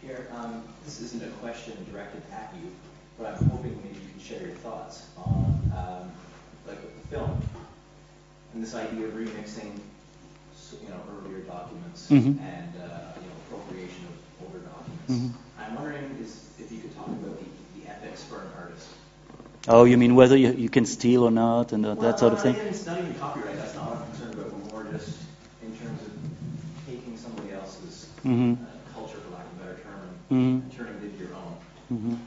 Pierre, this isn't a question directed at you, but I'm hoping maybe you can share your thoughts on, like with the film, and this idea of remixing, earlier documents and appropriation of older documents. I'm wondering if you could talk about the ethics for an artist. Oh, you mean whether you can steal or not, and that sort of thing? It's not even copyright. That's not what I'm concerned about. But more just in terms of taking somebody else's culture, for lack of a better term, and turning it into your own.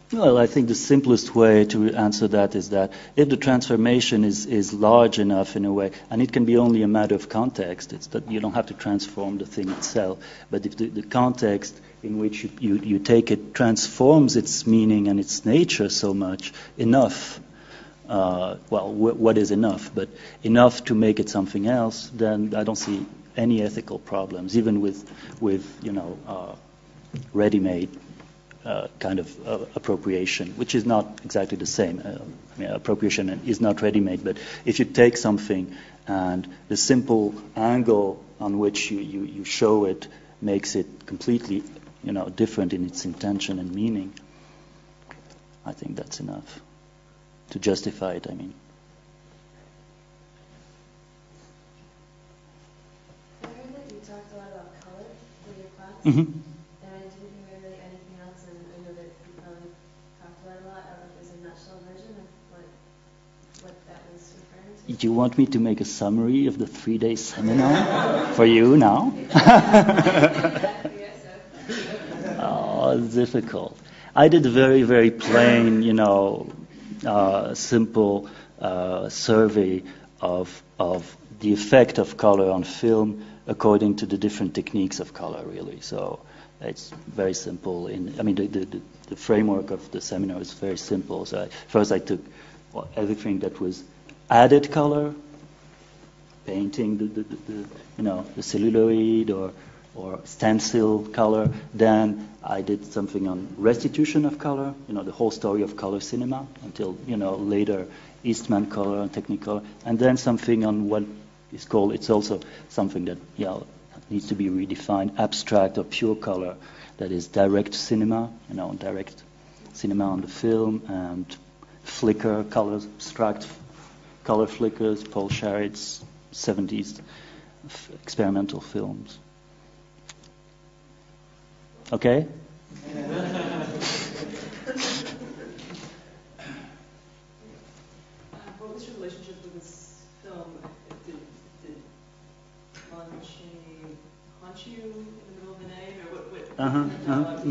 Well, I think the simplest way to answer that is that if the transformation is large enough in a way, and it can be only a matter of context, it's that you don't have to transform the thing itself, but if the context in which you take it transforms its meaning and its nature so much, enough, what is enough, but enough to make it something else, then I don't see any ethical problems, even with ready-made kind of appropriation, which is not exactly the same. Appropriation is not ready-made, but if you take something and the simple angle on which you show it makes it completely, different in its intention and meaning, I think that's enough to justify it, I mean. I heard that you talked a lot about color in your class. Mm-hmm. Do you want me to make a summary of the 3-day seminar for you now? Oh, it's difficult. I did a very, very plain, simple survey of the effect of color on film according to the different techniques of color, really. So it's very simple. The framework of the seminar is very simple. So first I took everything that was added color, painting the celluloid or stencil color. Then I did something on restitution of color, the whole story of color cinema until later Eastman color and Technicolor, and then something on what is called, it's also something that needs to be redefined, abstract or pure color, that is direct cinema, direct cinema on the film, and flicker colors, abstract color flickers, Paul Sharrett's 70s experimental films. Okay? What was your relationship with this film? Did Lon Chaney haunt you in the middle of the night, or what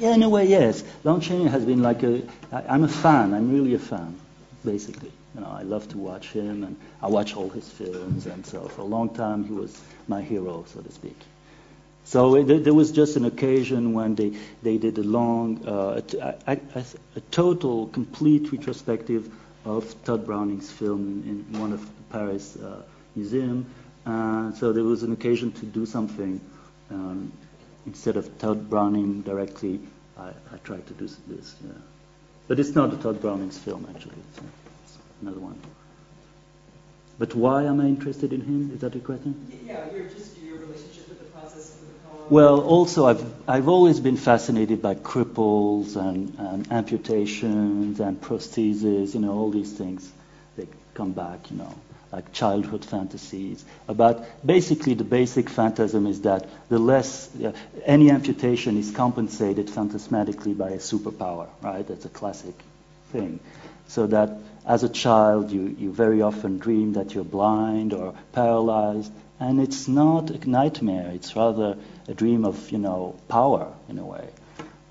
Yeah, in a way, yes. Lon Chaney has been I'm a fan. I'm really a fan, basically. I love to watch him, and I watch all his films, and so for a long time he was my hero, so to speak. So there was just an occasion when they did a long, a total, complete retrospective of Todd Browning's film in one of the Paris museum. So there was an occasion to do something. Instead of Todd Browning directly, I tried to do this. Yeah. But it's not a Todd Browning's film, actually. It's another one. But why am I interested in him? Is that the question? Yeah, your relationship with the process of the poem. Well, also I've always been fascinated by cripples and amputations and prostheses. All these things, they come back. Like childhood fantasies. About basically the basic phantasm is that the less any amputation is compensated phantasmatically by a superpower. Right? That's a classic thing. So that as a child, you very often dream that you're blind or paralyzed, and it's not a nightmare. It's rather a dream of, power in a way.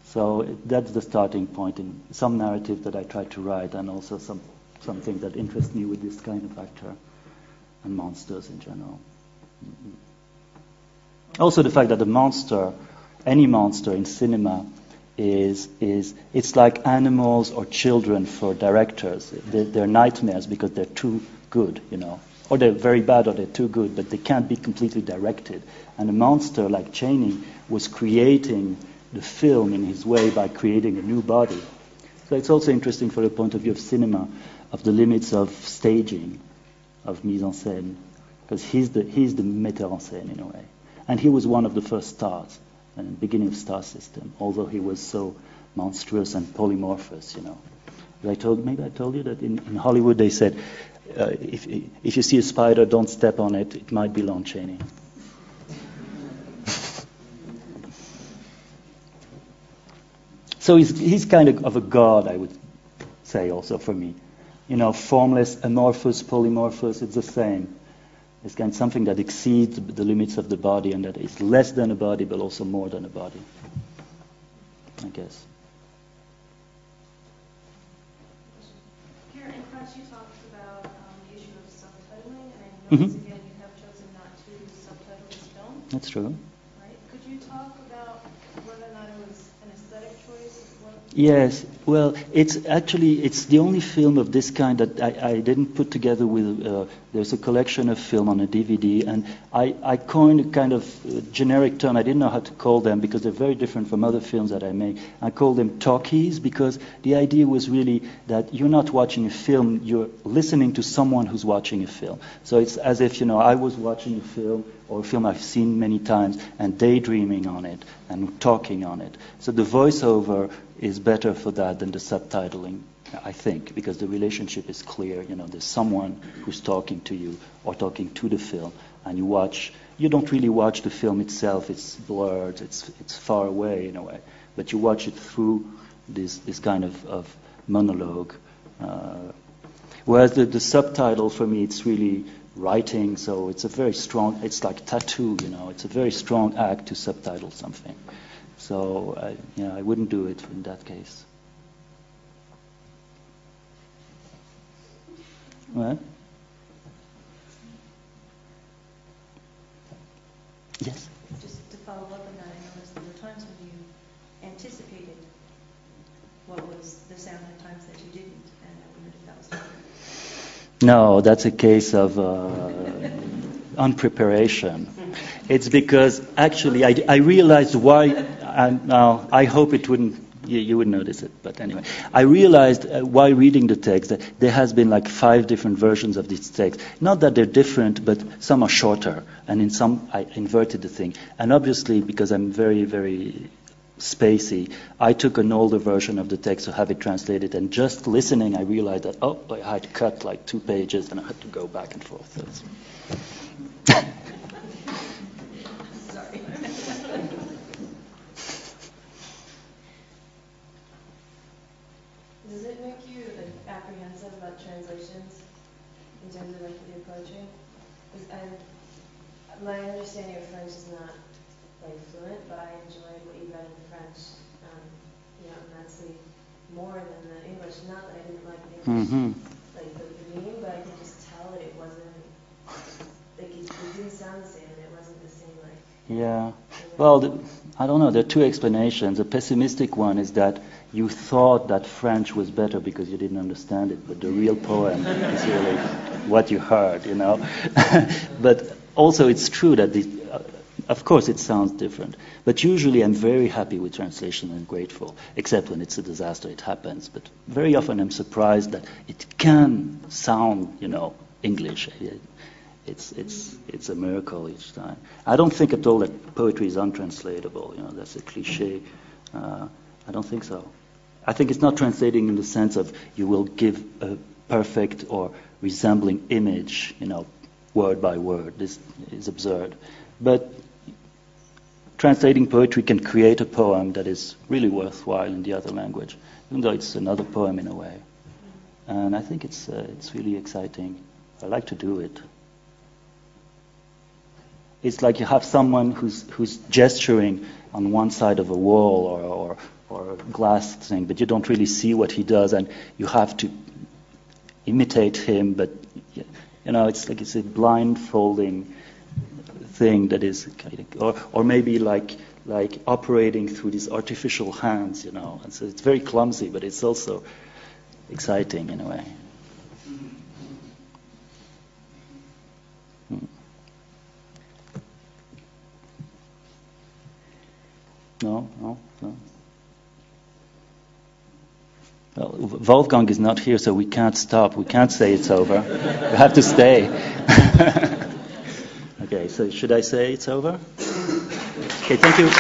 So that's the starting point in some narrative that I try to write, and also something that interests me with this kind of actor and monsters in general. Mm-hmm. Also the fact that the monster, any monster in cinema, it's like animals or children for directors. They're nightmares because they're too good, or they're very bad or they're too good, but they can't be completely directed. And a monster like Chaney was creating the film in his way by creating a new body. So it's also interesting for the point of view of cinema, of the limits of staging, of mise en scène, because he's the metteur en scène in a way. And he was one of the first stars and beginning of star system, although he was so monstrous and polymorphous, Maybe I told you that in Hollywood they said, if you see a spider, don't step on it. It might be Lon Chaney. So he's kind of a god, I would say, also for me. Formless, amorphous, polymorphous, it's the same. It's kind of something that exceeds the limits of the body and that is less than a body, but also more than a body, I guess. Here in class, you talked about the issue of subtitling, and I Mm-hmm. noticed again you have chosen not to subtitle this film. That's true. Right? Could you talk about whether or not it was an aesthetic choice? Yes, well, it's the only film of this kind that I didn't put together with, there's a collection of film on a DVD, and I coined a kind of generic term. I didn't know how to call them because they're very different from other films that I make. I called them talkies because the idea was really that you're not watching a film, you're listening to someone who's watching a film. So it's as if, I was watching a film, or a film I've seen many times, and daydreaming on it, and talking on it. So the voiceover is better for that than the subtitling, I think, because the relationship is clear. There's someone who's talking to you or talking to the film, and you don't really watch the film itself. It's blurred, it's far away in a way, but you watch it through this kind of monologue. Whereas the subtitle, for me, it's really writing, so it's it's like tattoo, it's a very strong act to subtitle something. So, I wouldn't do it in that case. What? Yes? Just to follow up on that, I noticed there were times when you anticipated what was the sound and times that you didn't, and I wondered if that was different. No, that's a case of unpreparation. It's because actually I realized why, and now I hope you wouldn't notice it, but anyway, I realized while reading the text that there has been like 5 different versions of this text. Not that they're different, but some are shorter, and in some I inverted the thing. And obviously, because I'm very, very spacey, I took an older version of the text to have it translated, and just listening I realized that, I had cut like 2 pages and I had to go back and forth. Sorry. Does it make you apprehensive about translations in terms of your poetry? Because my understanding of French is not fluent, but I enjoyed what you read in the French, immensely more than the English. Not that I didn't like the English, the meaning, but I could just tell that it wasn't, it didn't sound the same, and it wasn't the same, Yeah. Well, I don't know. There are 2 explanations. A pessimistic one is that you thought that French was better because you didn't understand it, but the real poem is really what you heard, But also it's true that of course it sounds different, but usually I'm very happy with translation and grateful, except when it's a disaster, it happens. But very often I'm surprised that it can sound, English. It's a miracle each time. I don't think at all that poetry is untranslatable. That's a cliche. I don't think so. I think it's not translating in the sense of you will give a perfect or resembling image, word by word. This is absurd. But translating poetry can create a poem that is really worthwhile in the other language, even though it's another poem in a way. And I think it's really exciting. I like to do it. It's like you have someone who's gesturing on one side of a wall or a glass thing, but you don't really see what he does, and you have to imitate him. But it's a blindfolding thing that is, or maybe like operating through these artificial hands, And so it's very clumsy, but it's also exciting in a way. No. Well, Wolfgang is not here, so we can't stop. We can't say it's over. We have to stay. Okay, so should I say it's over? Okay, thank you.